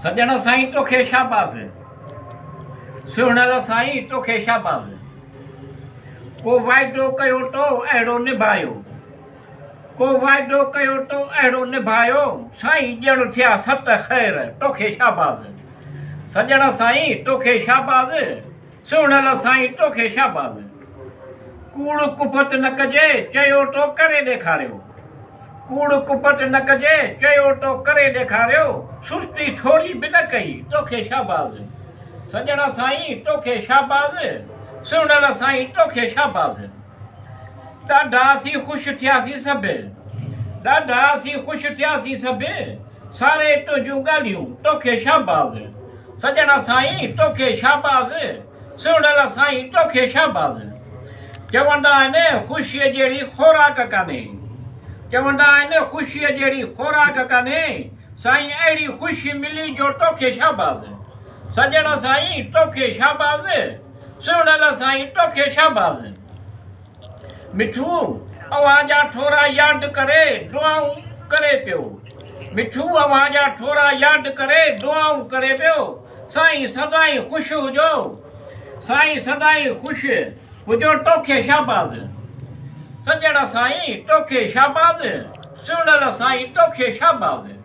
सजण साईं तोखे शाबाश सुहिणल साईं तोखे शाबाश को वाइदो कयो तो अहिड़ो निभायो को वाइदो कयो तो अहिड़ो निभायो साईं ॼण थिया सत ख़ैर तोखे शाबाश सजण साईं तोखे शाबाश सुहिणल साईं तोखे शाबाश कूड़ कुपत न कजे चयो तो करे ॾेखारियो कूड़ कुपत न कजे चयो तो करे ॾेखारियो सुस्ती थोरी बि न कई तोखे शाबाश सजण साईं तोखे शाबाश सुहिणल साईं तोखे शाबाश ॾाढा असीं ख़ुशि थियासीं सभु ॾाढा असीं ख़ुशि थियासीं सभु सारे तुंहिंजूं ॻाल्हियूं तोखे शाबाश सजण साईं तोखे शाबाश सुहिणल साईं तोखे शाबाश चवंदा आहिनि ख़ुशीअ जहिड़ी ख़ुराक कान्हे चवंदा आहिनि ख़ुशीअ जहिड़ी ख़ुराक कान्हे साईं अहिड़ी ख़ुशी मिली जो तोखे शाबाश सजण साईं तोखे शाबाश सुहिणल साईं तोखे शाबाश मिठू अवाजा ठोरा यादि करे दुआऊं करे पियो मिठू अवाजा ठोरा यादि करे दुआऊं करे पियो साईं सदाईं ख़ुशि हुजो साईं सदाईं ख़ुशि हुजो तोखे शाबाश सजण साईं तोखे शाबाश सुहिणल साईं तोखे शाबाश